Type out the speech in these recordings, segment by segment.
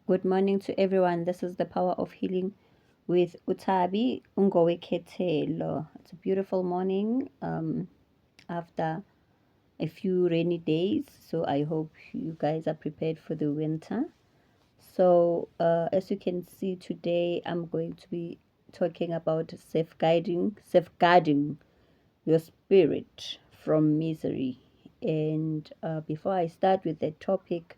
Good morning to everyone. This is the Power of Healing with Utabi Ketelo. It's a beautiful morning after a few rainy days. So I hope you guys are prepared for the winter. So as you can see today, I'm going to be talking about safeguarding your spirit from misery. And before I start with the topic,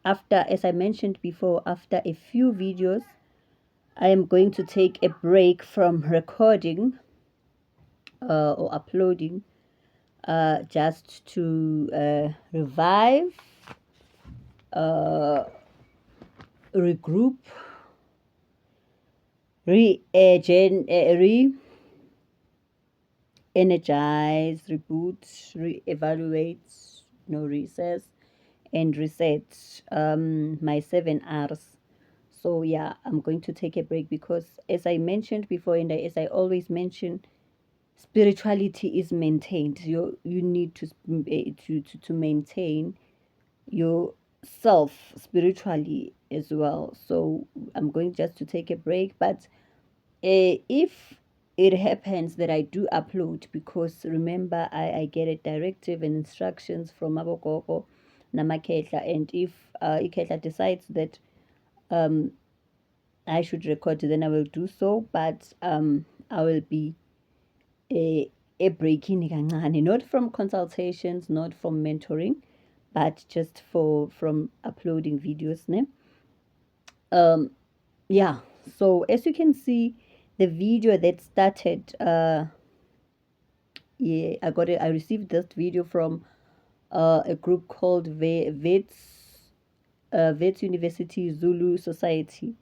as I mentioned before, after a few videos, I am going to take a break from recording or uploading just to revive, regroup, energize, reboot, re-evaluate, reassess, and reset my 7 R's. So yeah, I'm going to take a break because, as I mentioned before, and as I always mention, spirituality is maintained. You need to maintain yourself spiritually as well. So I'm going just to take a break, but if it happens that I do upload, because remember I get a directive and instructions from Abogogo Namaketla, and if Iketla decides that I should record, then I will do so, but I will be a breaking kancane, not from consultations, not from mentoring, but just from uploading videos. Ne? Yeah, so as you can see, the video that started, yeah, I received this video from a group called Vets University Zulu Society,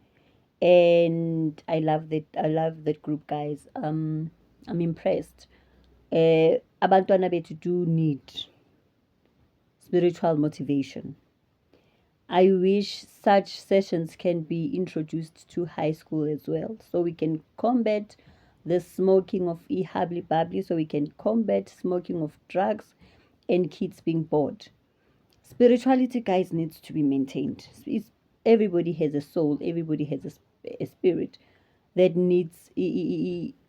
and I love that group, guys. I'm impressed. Abantwana bethu do need spiritual motivation. I wish such sessions can be introduced to high school as well, so we can combat the smoking of e-hably bubbly, so we can combat smoking of drugs and kids being bored. Spirituality, guys, needs to be maintained. Everybody has a soul, everybody has a spirit that needs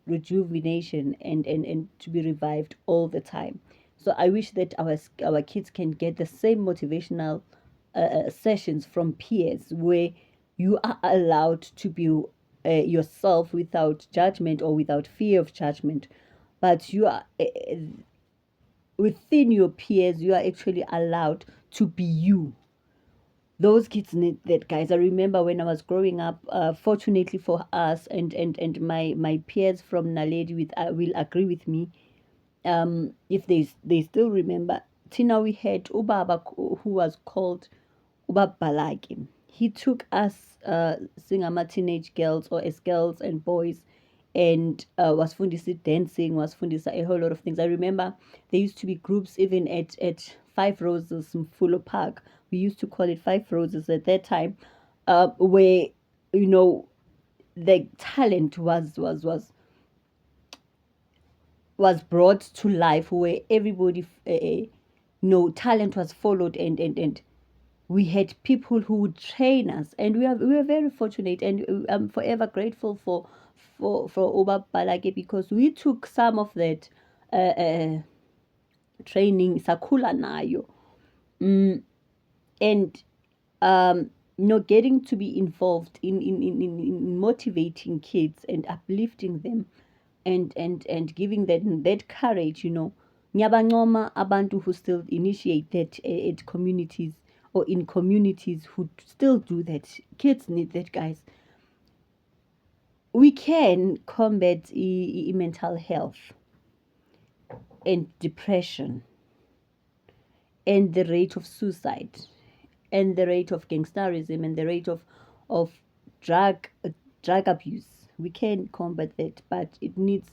rejuvenation and to be revived all the time. So I wish that our kids can get the same motivational sessions from peers, where you are allowed to be yourself without judgment or without fear of judgment, but you are within your peers, you are actually allowed to be you. Those kids need that, guys. I remember when I was growing up, fortunately for us, and my peers from Naledi will agree with me, if they still remember, Tina, we had Ubaba who was called Ubaba Balaki. He took us singama teenage girls, or as girls and boys, and was fundisa dancing, was fundisa a whole lot of things. I remember there used to be groups even at Five Roses in Fulo Park. We used to call it Five Roses at that time, where the talent was brought to life, where everybody talent was followed, and we had people who would train us, and we were very fortunate, and I'm forever grateful for Oba Balake, because we took some of that training sakula nayo, and getting to be involved in motivating kids and uplifting them, and giving them that courage. Nyabancoma abantu who still initiate that at communities, or in communities who still do that. Kids need that, guys. We can combat mental health and depression and the rate of suicide, and the rate of gangsterism, and the rate of drug drug abuse. We can combat that, but it needs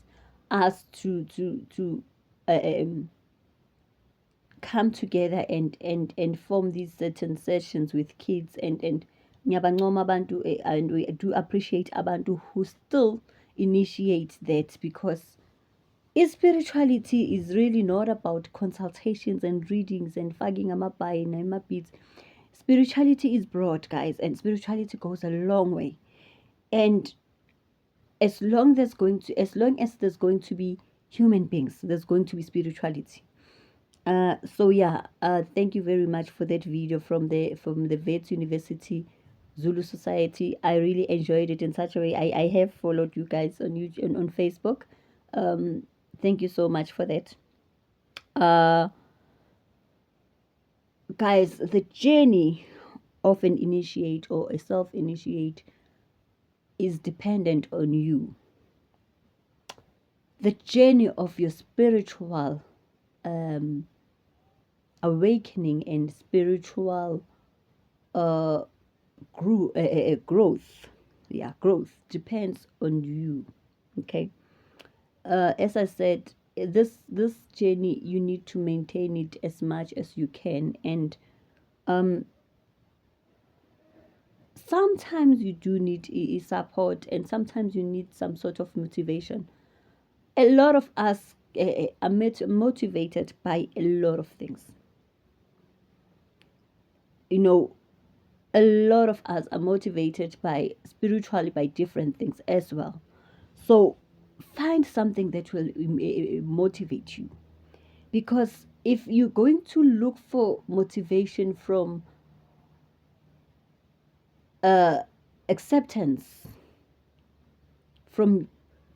us to uh, um, come together and form these certain sessions with kids, and ngiyabancoma abantu, and we do appreciate abantu who still initiate that, because spirituality is really not about consultations and readings and fagging amabhayi namabits. Spirituality is broad, guys, and spirituality goes a long way. And as long as there's going to be human beings, there's going to be spirituality. So yeah, thank you very much for that video from the Vets University Zulu Society. I really enjoyed it in such a way. I have followed you guys on YouTube and on Facebook. Thank you so much for that. Uh, Guys, the journey of an initiate or a self-initiate is dependent on you. The journey of your spiritual awakening and spiritual growth, growth depends on you. Okay, as I said, this journey, you need to maintain it as much as you can, and sometimes you do need support, and sometimes you need some sort of motivation. A lot of us are motivated by a lot of things. You know, a lot of us are motivated by spiritually by different things as well. So find something that will motivate you, because if you're going to look for motivation from acceptance from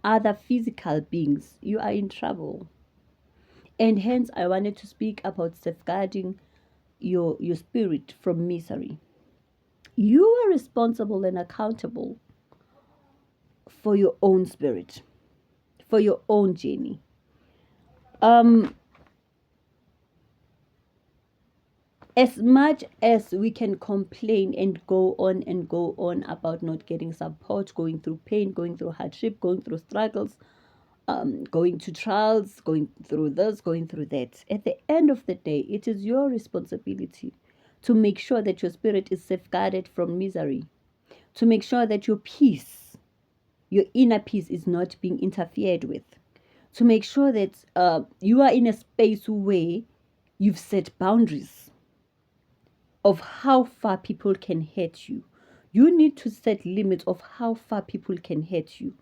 other physical beings, you are in trouble. And hence I wanted to speak about safeguarding your spirit from misery. You are responsible and accountable for your own spirit, for your own journey. As much as we can complain and go on about not getting support, going through pain, going through hardship, going through struggles, going to trials, going through this, going through that, at the end of the day, it is your responsibility to make sure that your spirit is safeguarded from misery, to make sure that your peace, your inner peace, is not being interfered with, to make sure that you are in a space where you've set boundaries of how far people can hurt you. You need to set limits of how far people can hurt you.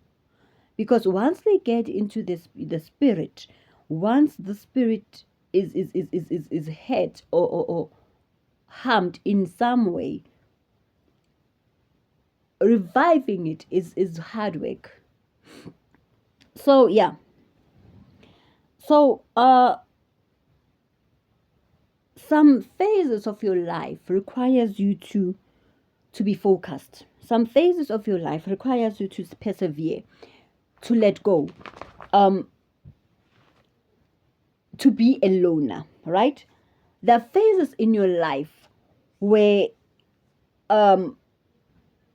Because once they get into the spirit, once the spirit is hurt or harmed in some way, reviving it is hard work. So yeah. So some phases of your life requires you to be focused. Some phases of your life requires you to persevere, to let go, to be a loner, right? There are phases in your life where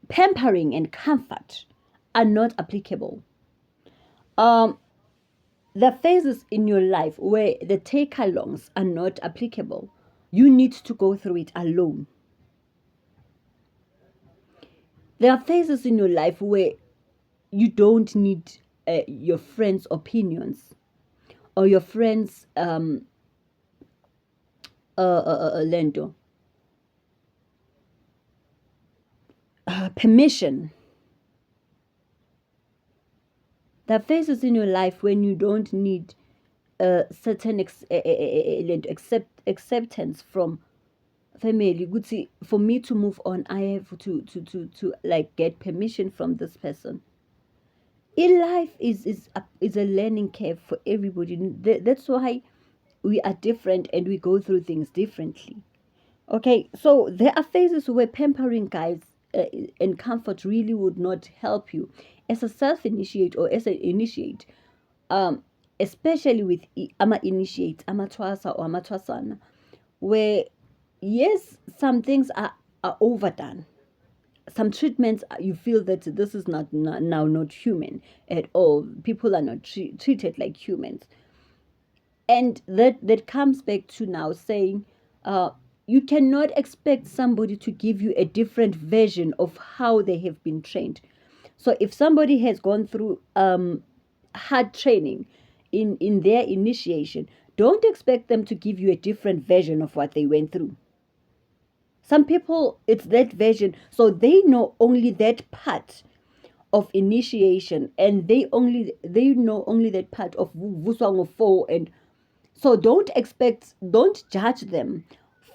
pampering and comfort are not applicable. There are phases in your life where the take-alongs are not applicable. You need to go through it alone. There are phases in your life where you don't need your friends' opinions or your friends' lento permission. There are phases in your life when you don't need certain acceptance from family. Good, see, for me to move on, I have to like get permission from this person. In life is a learning curve for everybody. That's why we are different and we go through things differently. Okay, so there are phases where pampering, guys, and comfort really would not help you as a self-initiate or as an initiate, especially with ama initiate, ama twasa or ama twasana. where, yes, some things are overdone. Some treatments, you feel that this is now not human at all. People are not treated like humans. And that comes back to now saying, uh, you cannot expect somebody to give you a different version of how they have been trained. So if somebody has gone through hard training in their initiation, don't expect them to give you a different version of what they went through. Some people, it's that version, so they know only that part of initiation, and they know only that part of Vuswang 4. And so don't judge them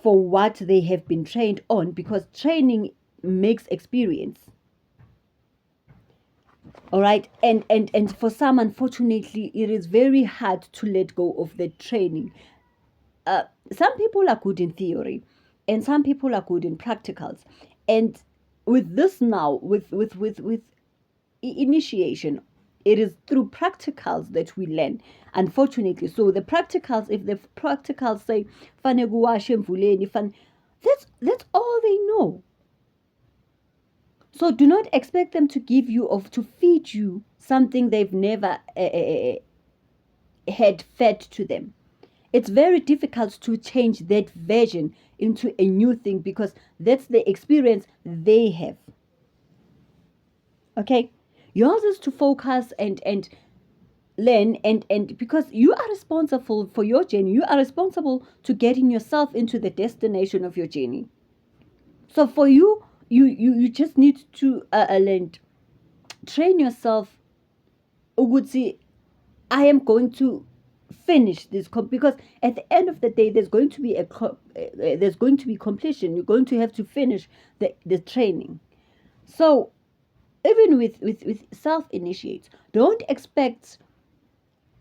for what they have been trained on, because training makes experience. All right. And for some, unfortunately, it is very hard to let go of the training. Some people are good in theory, and some people are good in practicals. And with this now, with initiation, it is through practicals that we learn, unfortunately. So the practicals, if the practicals say "Fane kuwashe emvuleni," that's all they know. So do not expect them to give you, or to feed you something they've never had fed to them. It's very difficult to change that version into a new thing, because that's the experience they have. Okay, yours is to focus and learn, and because you are responsible for your journey, you are responsible to getting yourself into the destination of your journey. So for you, you just need to learn, train yourself. Ukuthi, I am going to finish this because at the end of the day, there's going to be there's going to be completion. You're going to have to finish the training. So even with self initiates, don't expect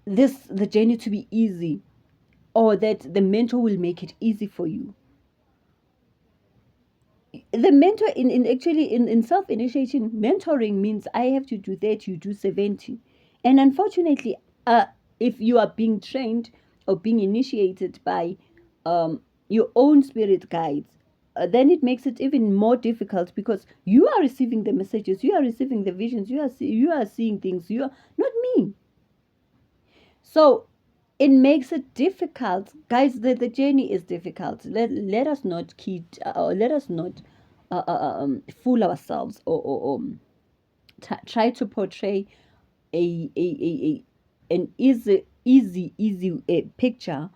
the journey to be easy, or that the mentor will make it easy for you. The mentor in self-initiation, mentoring means I have to do that, you do 70. And unfortunately, if you are being trained or being initiated by your own spirit guides, then it makes it even more difficult, because you are receiving the messages, you are receiving the visions, you are seeing things, you are not me. So it makes it difficult, guys. The journey is difficult. Let us not kid, or let us not fool ourselves, or try to portray a an easy picture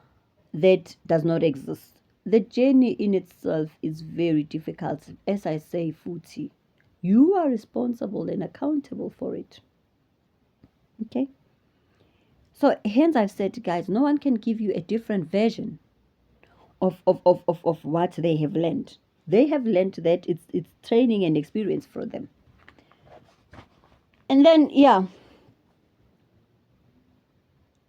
that does not exist. The journey in itself is very difficult. As I say, Futi, you are responsible and accountable for it. Okay. So hence I've said, guys, no one can give you a different version of what they have learned. They have learned that it's training and experience for them. And then, yeah,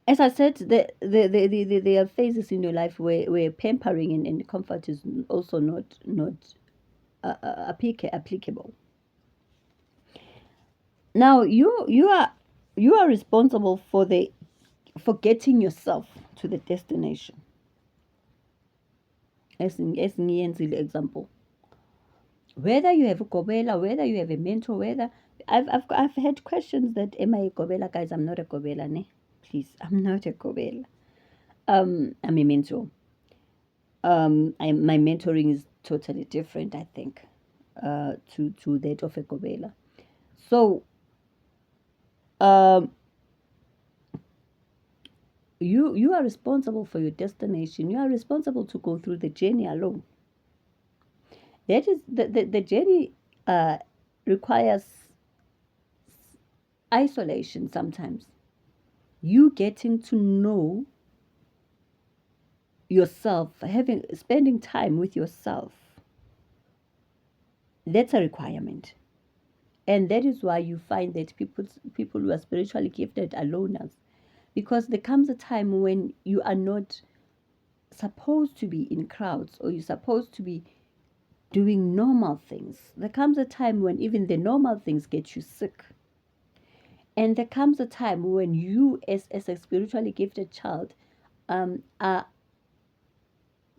as I said, there are phases in your life where pampering and comfort is also not applicable. Now you are responsible for getting yourself to the destination. As in example, whether you have a gobela, whether you have a mentor, whether I've had questions that, am I a gobela? Guys, I'm not a gobela, ne? Please, I'm not a gobela. I'm a mentor. My mentoring is totally different, I think, to that of a gobela. So um you are responsible for your destination. You are responsible to go through the journey alone. That is the journey requires isolation sometimes. You getting to know yourself, spending time with yourself, that's a requirement. And that is why you find that people who are spiritually gifted are loners, because there comes a time when you are not supposed to be in crowds, or you're supposed to be doing normal things. There comes a time when even the normal things get you sick. And there comes a time when you, as a spiritually gifted child, are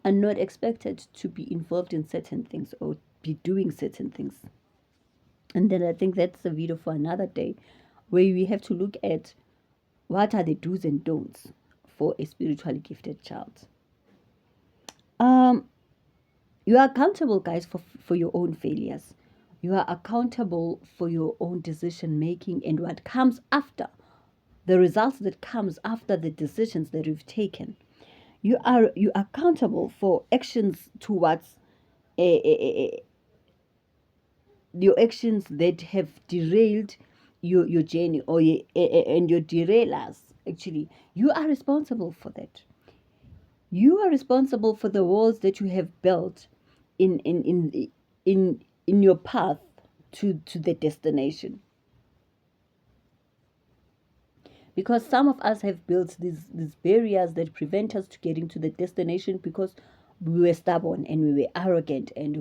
are not expected to be involved in certain things or be doing certain things. And then I think that's a video for another day, where we have to look at what are the do's and don'ts for a spiritually gifted child. Um, you are accountable, guys, for your own failures. You are accountable for your own decision making and what comes after, the results that comes after the decisions that you've taken. You are accountable for actions towards your actions that have derailed your journey, or and your derailers. Actually, you are responsible for that. You are responsible for the walls that you have built in your path to the destination. Because some of us have built these barriers that prevent us to getting to the destination, because we were stubborn and we were arrogant and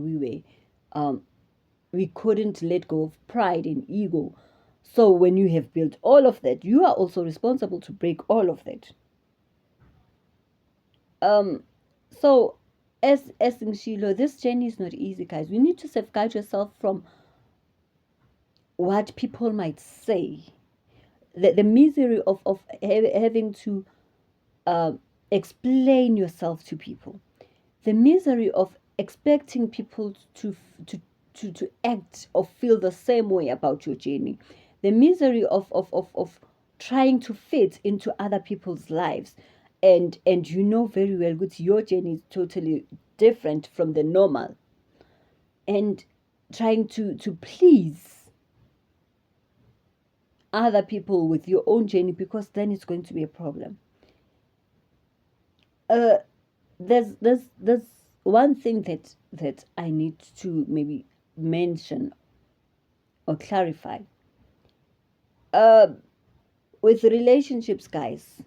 we couldn't let go of pride and ego. So when you have built all of that, you are also responsible to break all of that. So as in Shiloh, this journey is not easy, guys. We need to safeguard yourself from what people might say. The misery of having to explain yourself to people. The misery of expecting people to act or feel the same way about your journey. The misery of trying to fit into other people's lives. And you know very well that your journey is totally different from the normal. And trying to please other people with your own journey, because then it's going to be a problem. There's one thing that I need to maybe mention or clarify. With relationships, guys.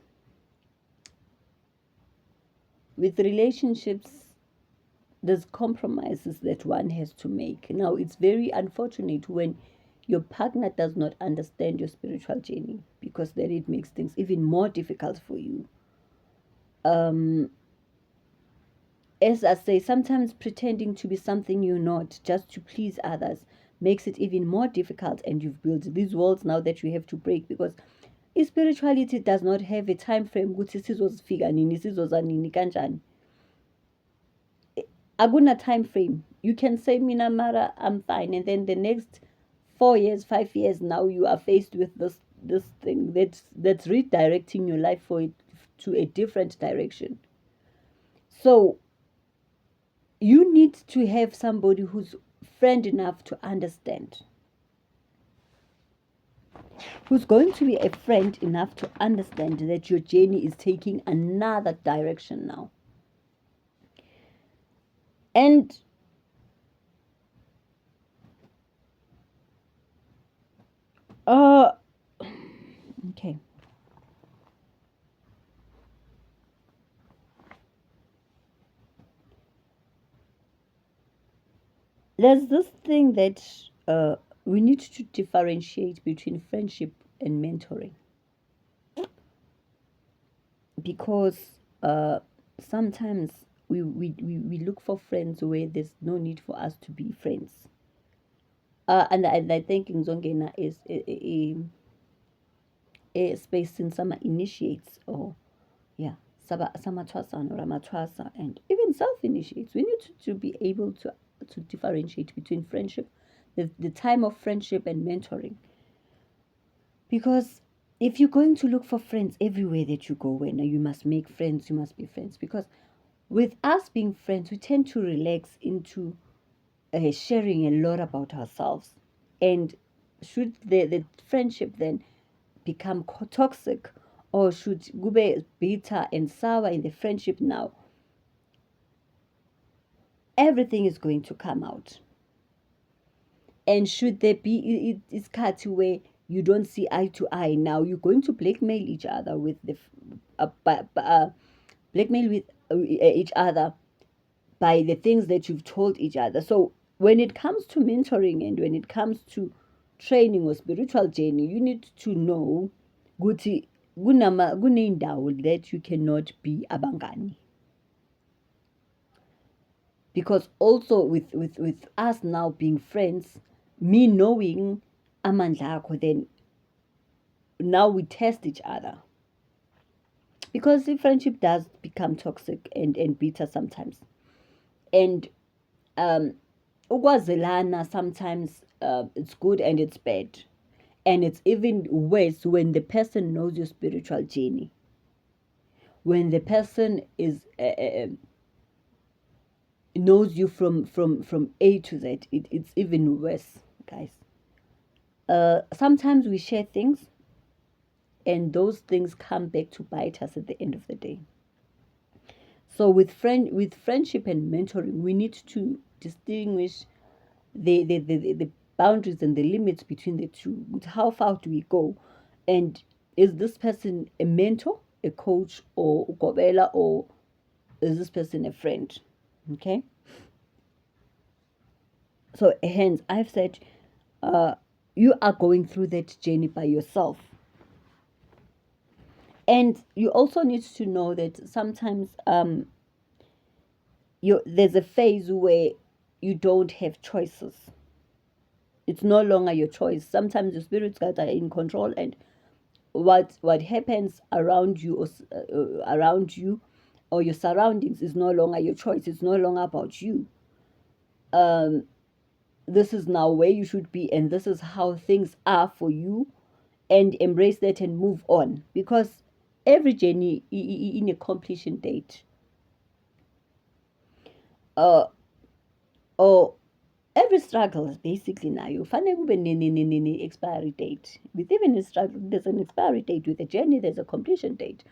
With relationships, there's compromises that one has to make. Now, it's very unfortunate when your partner does not understand your spiritual journey, because then it makes things even more difficult for you. As I say, sometimes pretending to be something you're not just to please others makes it even more difficult, and you've built these walls now that you have to break, because spirituality does not have a time frame ukuthi sizozifika nini, sizoza nini kanjani. Akuna time frame. You can say mina mara I'm fine, and then the next 4 years, 5 years, now you are faced with this thing that's redirecting your life for it to a different direction. So you need to have somebody who's friend enough to understand, who's going to be a friend enough to understand that your journey is taking another direction now. And okay, there's this thing that we need to differentiate between friendship and mentoring, because sometimes we look for friends where there's no need for us to be friends. And I think Nzongena is a space in some initiates, or yeah, Samatwasa or Ramatwasa, and even self initiates. We need to be able to differentiate between friendship, the time of friendship, and mentoring. Because if you're going to look for friends everywhere that you go, when you must make friends, you must be friends. Because with us being friends, we tend to relax into sharing a lot about ourselves. And should the friendship then become toxic, or should gube bitter and sour in the friendship now, everything is going to come out. And should there be it's cut where you don't see eye to eye, now you're going to blackmail each other with the blackmail with each other by the things that you've told each other. So when it comes to mentoring and when it comes to training or spiritual journey, you need to know ukuthi kuney'ndawo that you cannot be abangani. Because also with us now being friends, me knowing amandla akho, then now we test each other. Because the friendship does become toxic and bitter sometimes. And ukwazelana sometimes it's good and it's bad. And it's even worse when the person knows your spiritual journey. When the person is knows you from A to Z, it's even worse, guys. Sometimes we share things, and those things come back to bite us at the end of the day. So with friendship and mentoring, we need to distinguish the boundaries and the limits between the two. With how far do we go, and is this person a mentor, a coach, or ukobela, or is this person a friend? Okay. So hence, I've said, you are going through that journey by yourself, and you also need to know that sometimes there's a phase where you don't have choices. It's no longer your choice. Sometimes your spirits guides are in control, and what happens around you, or around you, or your surroundings, is no longer your choice. It's no longer about you. This is now where you should be, and this is how things are for you, and embrace that and move on, because every journey in a completion date, uh or every struggle is basically nayo fanele kube expiry date. With even a struggle, there's an expiry date. With a journey, there's a completion date,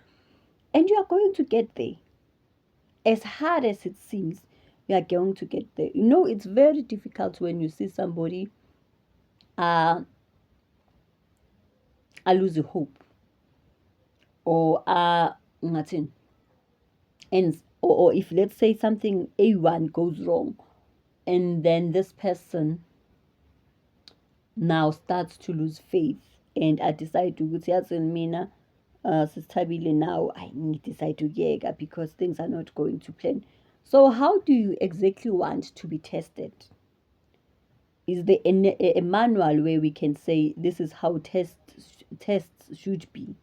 and you are going to get there. As hard as it seems, you are going to get there. It's very difficult when you see somebody lose hope, or ngathini, and or if, let's say, something A1 goes wrong, and then this person now starts to lose faith, and I decide to yazi mina sisithabile now, I decide to yeka because things are not going to plan. So how do you exactly want to be tested? Is there a manual where we can say this is how tests should be?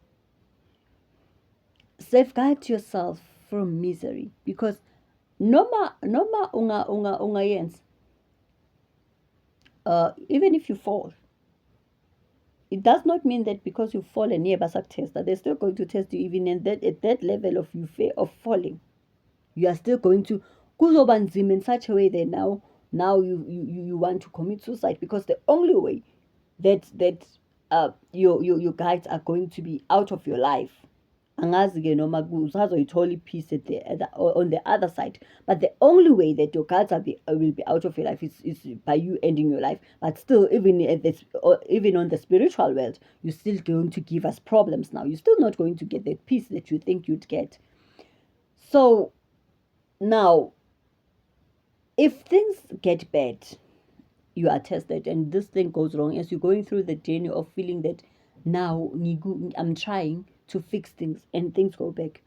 Safeguard yourself from misery, because noma ungayenza, even if you fall, it does not mean that because you've fallen here test, they're still going to test you even at that level of of falling. You are still going to kuzoba nzima in such a way that now you want to commit suicide, because the only way that your guides are going to be out of your life, angazi-ke noma usazoyithola peace on the other side, but the only way that your guides will be out of your life is by you ending your life. But still, even at this, even on the spiritual world, you're still going to give us problems. Now you're still not going to get that peace that you think you'd get. So now, if things get bad, you are tested, and this thing goes wrong as you're going through the journey of feeling that now I'm trying to fix things, and things go back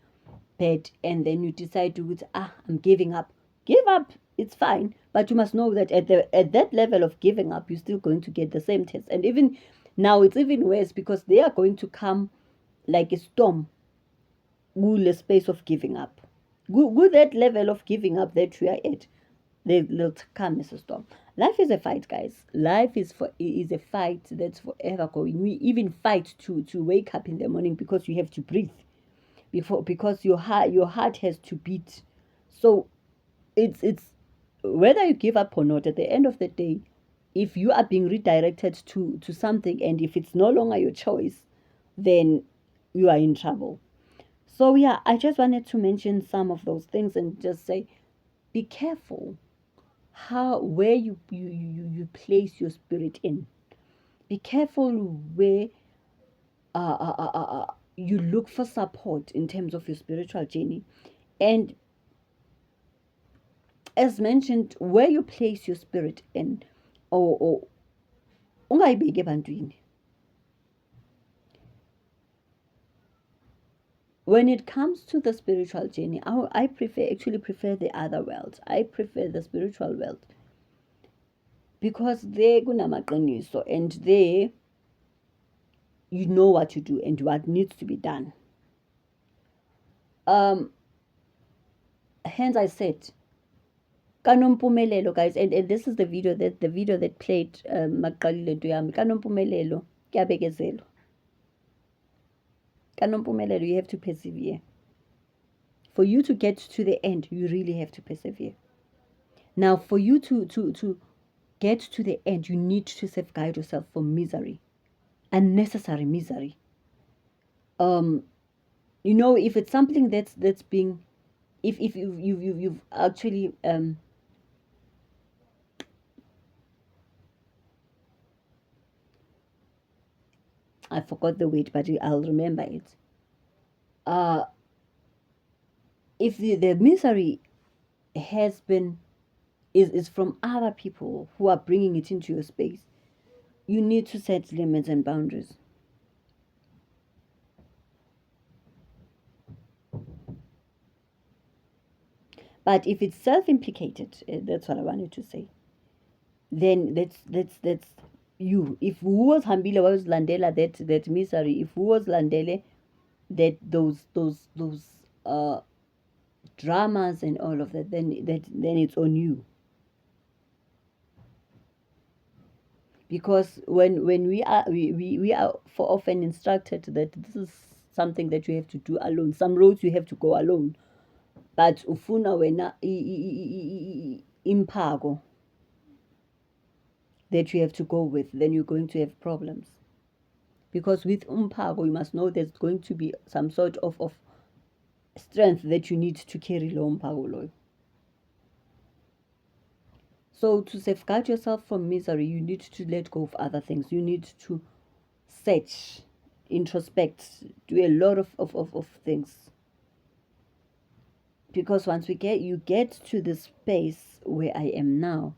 bad, and then you decide to I'm giving up. Give up, it's fine, but you must know that at that level of giving up, you're still going to get the same test. And even now, it's even worse, because they are going to come like a storm, the space of giving up. Go that level of giving up that you are at, they'll come as a storm. Life is a fight, guys. Life is a fight that's forever going. We even fight to wake up in the morning, because you have to breathe, because your heart has to beat. So it's whether you give up or not, at the end of the day, if you are being redirected to something, and if it's no longer your choice, then you are in trouble. So yeah, I just wanted to mention some of those things, and just say, be careful where you place your spirit in. Be careful where you look for support in terms of your spiritual journey. And as mentioned, where you place your spirit in, or ungayibeki ebantwini. when it comes to the spiritual journey, I prefer the other world. I prefer the spiritual world because there kunamaqiniso, and there you know what to do and what needs to be done. Hence I said kaNompumelelo, guys, and this is the video that played maqalile nto yami. kaNompumelelo kuyabekezelwa. kaNompumelelo, you have to persevere. For you to get to the end, you really have to persevere. Now, for you to get to the end, you need to safeguard yourself from misery, unnecessary misery. If it's something that's being, if you've actually I forgot the word, but I'll remember it. If the misery has been is from other people who are bringing it into your space, you need to set limits and boundaries. But if it's self-implicated, that's what I wanted to say. Then that's you. If who was hambile was landela that misery, if who was landele that those dramas and all of that, then it's on you. Because when we are for often instructed that this is something that you have to do alone. Some roads you have to go alone. But ufuna wena impago that you have to go with, then you're going to have problems. Because with umpago, you must know there's going to be some sort of strength that you need to carry lo mpago loyo. So to safeguard yourself from misery, you need to let go of other things. You need to search, introspect, do a lot of things. Because once you get to the space where I am now,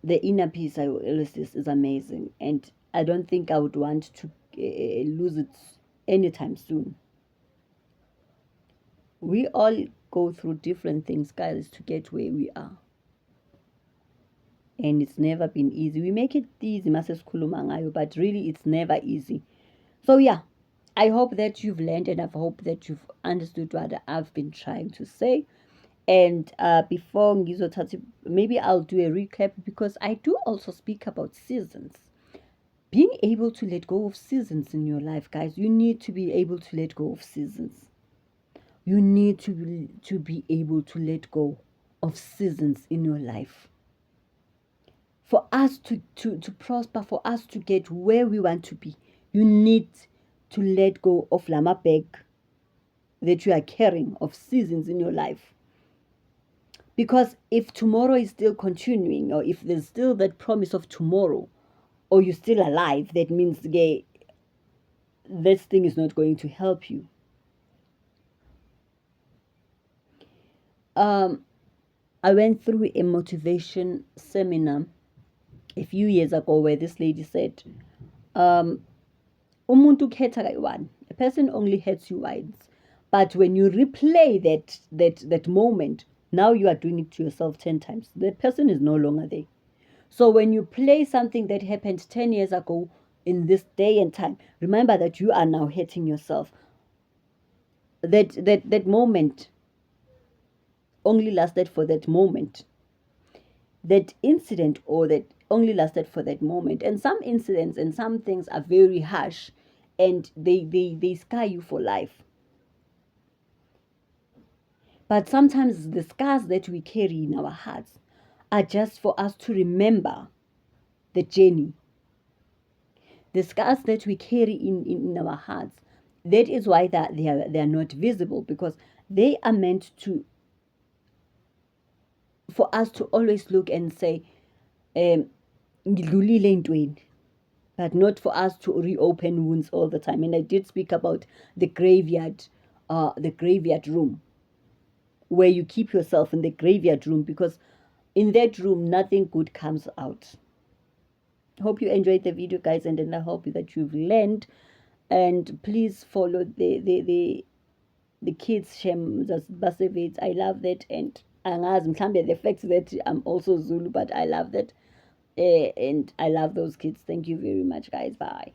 the inner peace is amazing, and I don't think I would want to lose it anytime soon. We all go through different things, guys, to get where we are, and it's never been easy. We make it easy, but really it's never easy. So yeah, I hope that you've learned, and I hope that you've understood what I've been trying to say. And before ngizothatha, maybe I'll do a recap, because I do also speak about seasons. Being able to let go of seasons in your life, guys, you need to be able to let go of seasons. You need to be able to let go of seasons in your life. For us to prosper, for us to get where we want to be, you need to let go of lama bag that you are carrying of seasons in your life. Because if tomorrow is still continuing, or if there's still that promise of tomorrow, or you're still alive, that means this thing is not going to help you. I went through a motivation seminar a few years ago where this lady said, umuntu khetha kayi-one. A person only hurts you once. But when you replay that moment, now you are doing it to yourself 10 times. The person is no longer there. So when you play something that happened 10 years ago in this day and time, remember that you are now hurting yourself. That moment only lasted for that moment. That incident or that only lasted for that moment. And some incidents and some things are very harsh, and they scar you for life. But sometimes the scars that we carry in our hearts are just for us to remember the journey. The scars that we carry in our hearts, that is why they are not visible, because they are meant for us to always look and say, ngidlulile entweni, but not for us to reopen wounds all the time. And I did speak about the graveyard room, where you keep yourself in the graveyard room, because in that room nothing good comes out. Hope you enjoyed the video, guys, and then I hope that you've learned And please follow the kids shem Basevits. I love that. And angazi mhlambe the fact that I'm also Zulu, but I love that. And I love those kids. Thank you very much, guys. Bye.